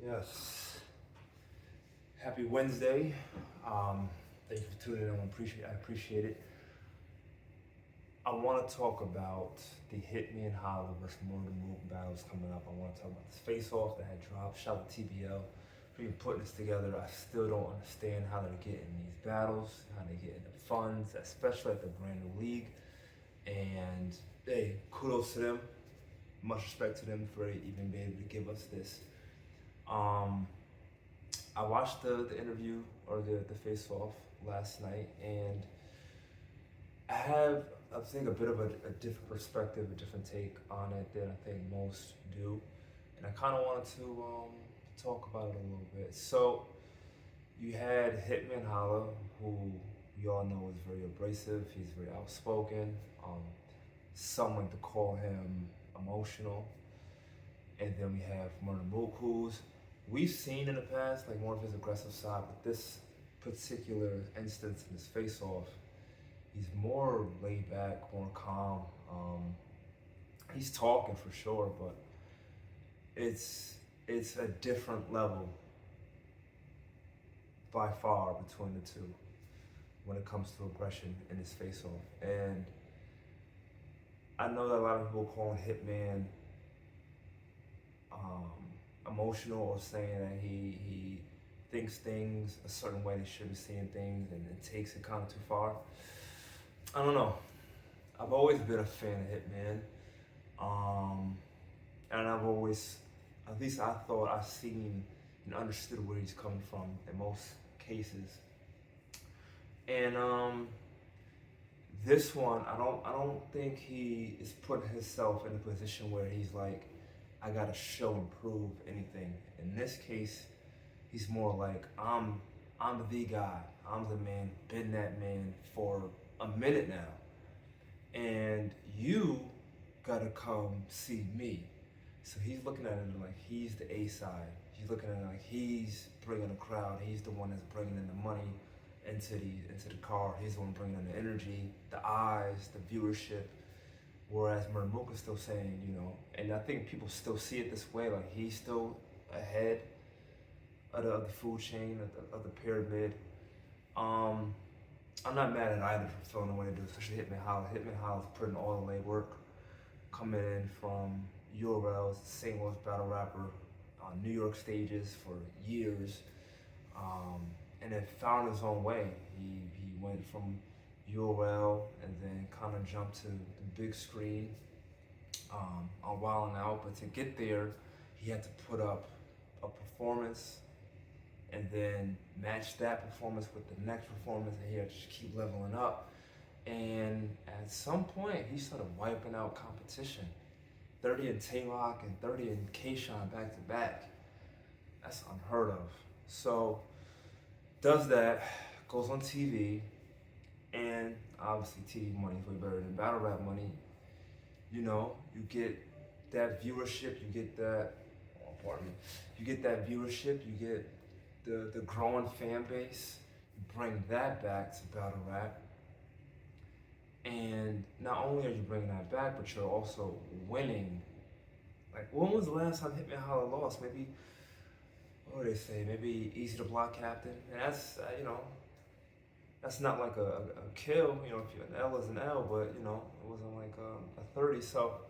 Yes. Happy Wednesday. Thank you for tuning in. I appreciate it. I want to talk about the Hitman Holla versus Murda Mook battles coming up. I want to talk about this face-off that had dropped. Shout out to TBL for even putting this together. I still don't understand how they're getting these battles, how they're getting the funds, especially at the brand new league. And hey, kudos to them. Much respect to them for even being able to give us this. I watched the interview or the face off last night, and I have, I think, a bit of a different perspective, a different take on it than I think most do. And I kind of wanted to talk about it a little bit. So, you had Hitman Holla, who we all know is very abrasive, he's very outspoken. Some like to call him emotional. And then we have Murda Mook, who's we've seen in the past like more of his aggressive side, but this particular instance in his face-off, he's more laid back, more calm. He's talking for sure, but it's a different level by far between the two when it comes to aggression in his face-off. And I know that a lot of people call Hitman emotional or saying that he thinks things a certain way they should be seeing things and it takes it kind of too far. I don't know. I've always been a fan of Hitman. And I've always, at least I thought I seen and understood where he's coming from in most cases. And this one, I don't think he is putting himself in a position where he's like, I gotta show and prove anything. In this case, he's more like, I'm the guy. I'm the man, been that man for a minute now. And you gotta come see me. So he's looking at it like he's the A side. He's looking at it like he's bringing the crowd. He's the one that's bringing in the money into the car. He's the one bringing in the energy, the eyes, the viewership. Whereas Murda Mook is still saying, and I think people still see it this way, like he's still ahead of the food chain, of the pyramid. I'm not mad at either for feeling the way they do, especially Hitman Holla. Hitman Holla's putting all the legwork, coming in from URL's St. Louis battle rapper on New York stages for years, and then found his own way. He went from URL and then kind of jumped to the big screen on Wild 'N Out. But to get there, he had to put up a performance and then match that performance with the next performance, and he had to just keep leveling up. And at some point, he started wiping out competition. 30 in Tay-Rock and 30 in K-Shine back to back. That's unheard of. So, does that, goes on TV, and obviously TV money is way better than battle rap money. You get that viewership, you get that, you get that viewership, you get the growing fan base, you bring that back to battle rap. And not only are you bringing that back, but you're also winning. Like, when was the last time Hitman Holla lost? Maybe, what do they say? Maybe Easy to Block Captain. And that's, that's not like a kill. If an L is an L, but, it wasn't like a 30. So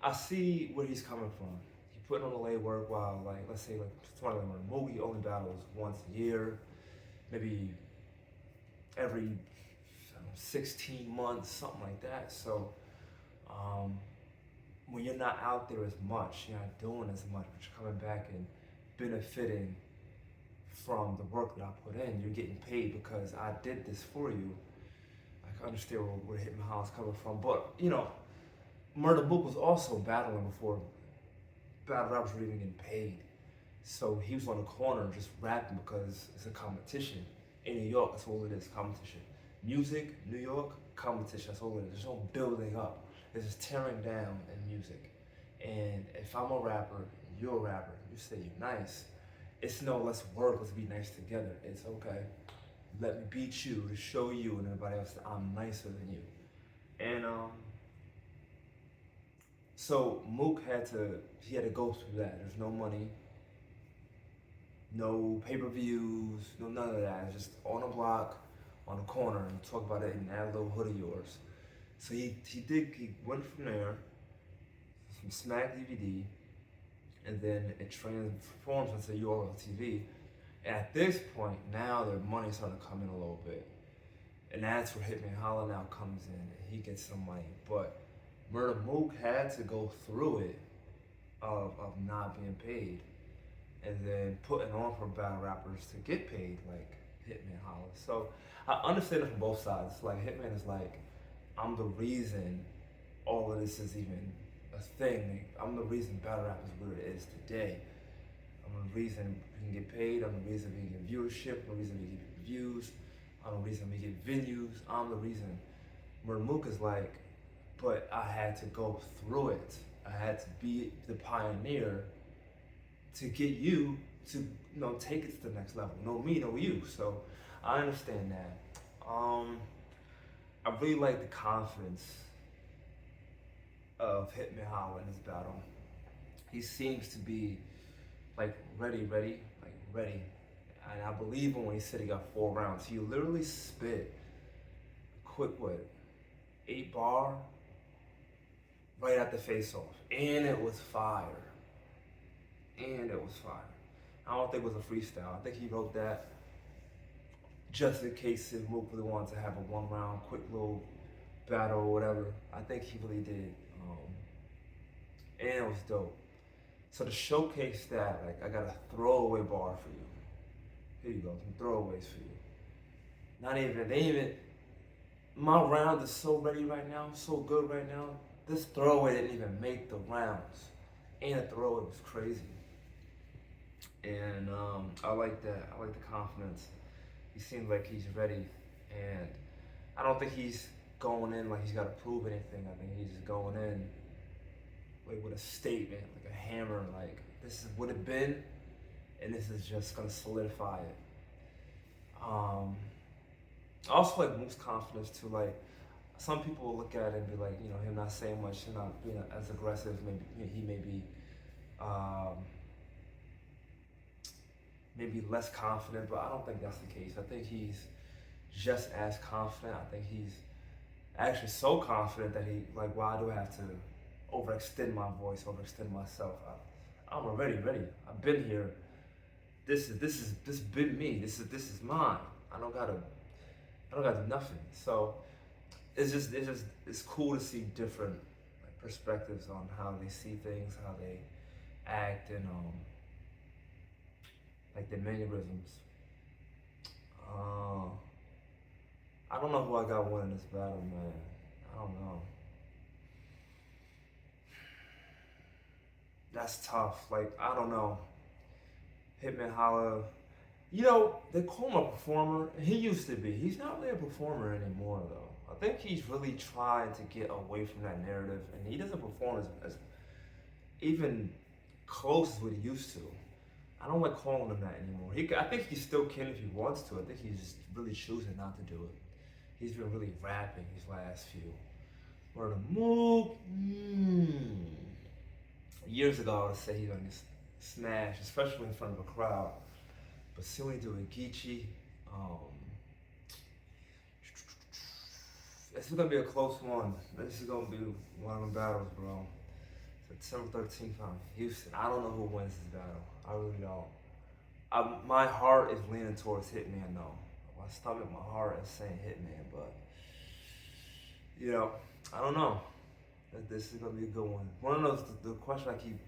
I see where he's coming from. He putting on the leg work while, like, let's say, like, somebody like a movie only battles once a year, maybe every 16 months, something like that. So when you're not out there as much, you're not doing as much, but you're coming back and benefiting from the work that I put in. You're getting paid because I did this for you. I can understand where Hitman Holla's coming from, but Murda Mook was also battling before battle rappers were even getting paid. So he was on the corner just rapping because it's a competition. In New York, that's all it is, competition. Music, New York, competition, that's all it is. There's no building up. It's just tearing down in music. And if I'm a rapper, you're a rapper, you say you're nice, it's no, let's work, let's be nice together. It's okay, let me beat you to show you and everybody else that I'm nicer than you. And so Mook had to go through that. There's no money. No pay-per-views, no none of that. It's just on a block, on a corner, and talk about it in that little hood of yours. So he went from there, from Smack DVD, and then it transforms into URL TV. And at this point, now their money's starting to come in a little bit. And that's where Hitman Holla now comes in and he gets some money. But Murda Mook had to go through it of not being paid and then putting on for battle rappers to get paid like Hitman Holla. So I understand it from both sides. Like Hitman is like, I'm the reason all of this is even a thing. I'm the reason battle rap is where it is today. I'm the reason we can get paid. I'm the reason we get viewership. I'm the reason we get views. I'm the reason we get venues. I'm the reason. Murda Mook is like, but I had to go through it. I had to be the pioneer to get you to take it to the next level. No me, no you. So I understand that. I really like the confidence of Hitman Holla in this battle. He seems to be like ready. And I believe him when he said he got 4 rounds. He literally spit a quick 8 bar right at the face off. And it was fire. I don't think it was a freestyle. I think he wrote that just in case if Mook really wanted to have a 1 round quick little battle or whatever. I think he really did. And it was dope. So to showcase that, like, I got a throwaway bar for you. Here you go, some throwaways for you. They even, my round is so ready right now, so good right now. This throwaway didn't even make the rounds. And the throwaway was crazy. And I like that. I like the confidence. He seems like he's ready. And I don't think he's going in like he's got to prove anything. I think he's just going in like with a statement, like a hammer, like this is what it been, and this is just gonna solidify it. I also like Mook's confidence too. Like some people will look at it and be like, him not saying much, him not being as aggressive. Maybe he may be, maybe less confident, but I don't think that's the case. I think he's just as confident. I think he's actually so confident that he like, why do I have to overextend my voice, overextend myself? I'm already ready. I've been here. This been me. This is mine. I don't gotta do nothing. So it's cool to see different perspectives on how they see things, how they act, and like their mannerisms. I don't know who I got winning this battle, man. I don't know. That's tough. Like, I don't know. Hitman Holla, they call him a performer. He used to be. He's not really a performer anymore, though. I think he's really trying to get away from that narrative, and he doesn't perform as even close as what he used to. I don't like calling him that anymore. I think he still can if he wants to. I think he's just really choosing not to do it. He's been really rapping these last few. Murda Mook, Years ago, I would say he's gonna smash, especially in front of a crowd. But seeing him do a Geechee, this is gonna be a close one. This is gonna be one of them battles, bro. September 13th on Houston. I don't know who wins this battle. I really don't. My heart is leaning towards Hitman, though. My stomach, my heart is saying Hitman, but I don't know. This is gonna be a good one. One of those, the question I keep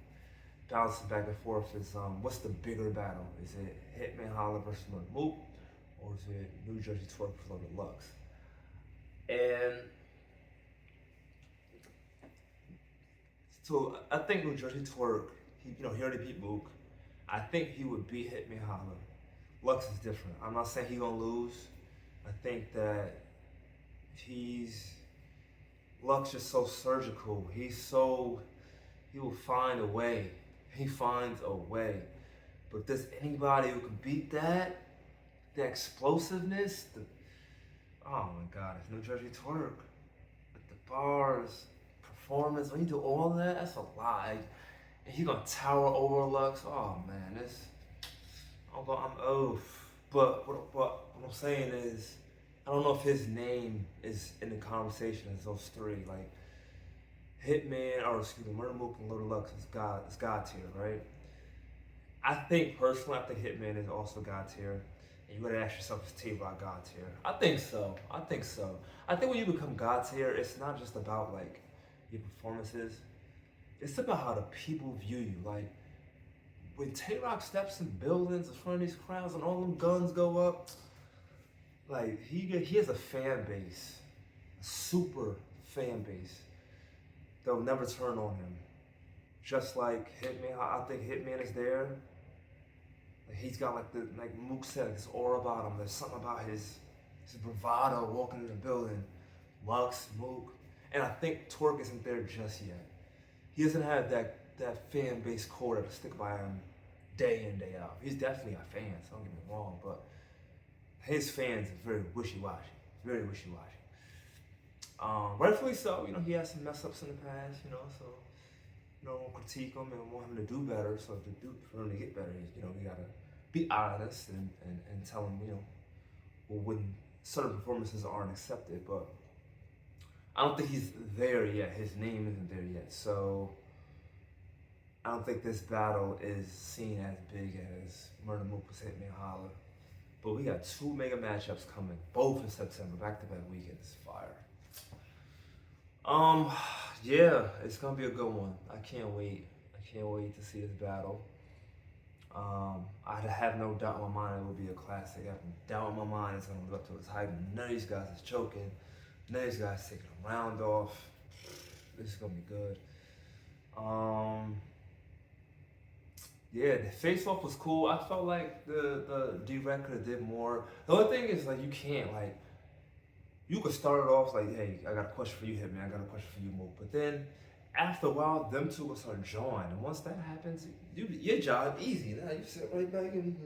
bouncing back and forth is, what's the bigger battle? Is it Hitman Holla versus Murda Mook, or is it New Jersey Twerk versus Loaded Lux? And so I think New Jersey Twerk, he already beat Mook. I think he would beat Hitman Holla. Lux is different. I'm not saying he's gonna lose. I think that Lux is so surgical. He will find a way. He finds a way. But there's anybody who can beat that, the explosiveness, oh my God, it's New Jersey Twerk. With the bars, performance, when you do all that, that's a lot. And he's gonna tower over Lux. Oh man, But what I'm saying is, I don't know if his name is in the conversation as those three. Like Hitman, or excuse me, Murda Mook and Little Lux is God tier, right? I think personally, I think Hitman is also God tier. And you gotta ask yourself, is Tay-Rock God tier? I think so. I think so. I think when you become God tier, it's not just about like your performances. It's about how the people view you. Like when Tay-Rock steps in buildings in front of these crowds and all them guns go up, like he has a fan base, a super fan base. They'll never turn on him. Just like Hitman, I think Hitman is there. Like he's got like Mook said, this aura about him. There's something about his bravado walking in the building. Lux, Mook, and I think Torque isn't there just yet. He doesn't have that fan base core to stick by him day in, day out. He's definitely got fans, don't get me wrong, but his fans are very wishy-washy. Very wishy-washy. Rightfully so, you know, he has some mess ups in the past, you know, so critique him and want him to do better. So for him to get better, you know, we gotta be honest and tell him, you know, well, when certain performances aren't accepted, but I don't think he's there yet. His name isn't there yet. So I don't think this battle is seen as big as Murda Mook was Hitman Holla. But we got 2 mega matchups coming, both in September, back-to-back weekends. Fire. Yeah, it's gonna be a good one. I can't wait. I can't wait to see this battle. I have no doubt in my mind it will be a classic. I have no doubt in my mind it's gonna live up to its hype. None of these guys is choking. None of these guys taking a round off. This is gonna be good. Yeah, the face-off was cool. I felt like the D-Rec could have did more. The only thing is, like, you can't, like, you could start it off like, hey, I got a question for you, Hitman. I got a question for you, Mook. But then, after a while, them two will start jawing. And once that happens, your job easy. Now you sit right back and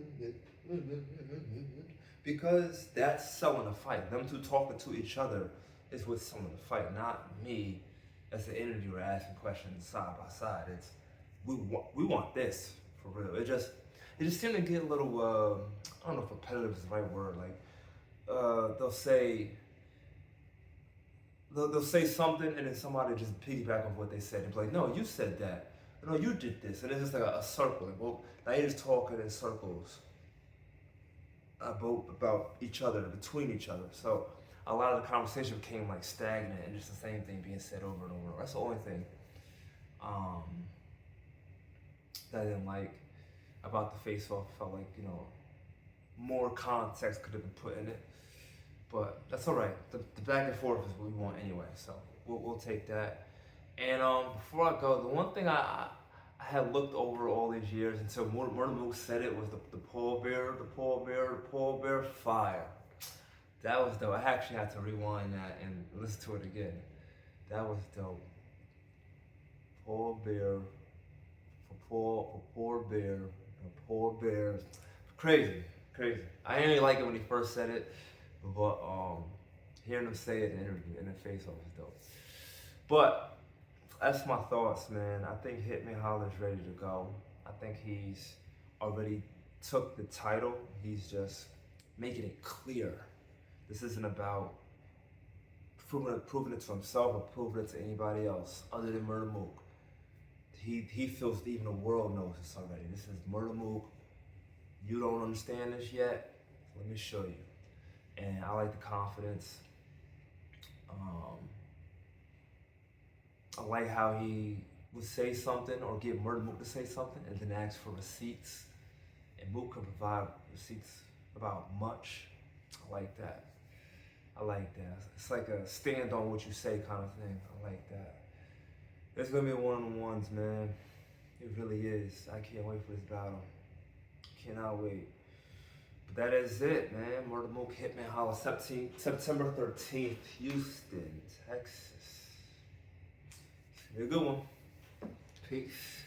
because that's selling a fight. Them two talking to each other is what's selling the fight, not me as the interviewer asking questions side by side. It's we want this for real. It just seemed to get a little I don't know if repetitive is the right word. Like they'll say something and then somebody just piggyback on what they said. It's like, no, you said that. No, you did this. And it's just like a circle. Well, now you're just talking in circles about each other, between each other. So a lot of the conversation became like stagnant and just the same thing being said over and over. That's the only thing that I didn't like about the face-off. Felt like, you know, more context could have been put in it. But that's all right. The back and forth is what we want anyway, so we'll take that. And before I go, the one thing I had looked over all these years until Murda Mook said it was the pallbearer fire. That was dope. I actually had to rewind that and listen to it again. That was dope. Pallbearer, poor bear. Crazy. I didn't really like it when he first said it. But hearing him say it in the interview and the face-off is dope. But that's my thoughts, man. I think Hitman Holla is ready to go. I think he's already took the title. He's just making it clear. This isn't about proving it to himself or proving it to anybody else other than Murda Mook. He feels that even the world knows this already. This is Murda Mook. You don't understand this yet? Let me show you. And I like the confidence. I like how he would say something or get Murda Mook to say something and then ask for receipts. And Mook can provide receipts about much. I like that. It's like a stand on what you say kind of thing. I like that. It's gonna be one-on-ones, man. It really is. I can't wait for this battle. Cannot wait. That is it, man. Murda Mook, Hitman Holla, September 13th, Houston, Texas. It's gonna be a good one. Peace.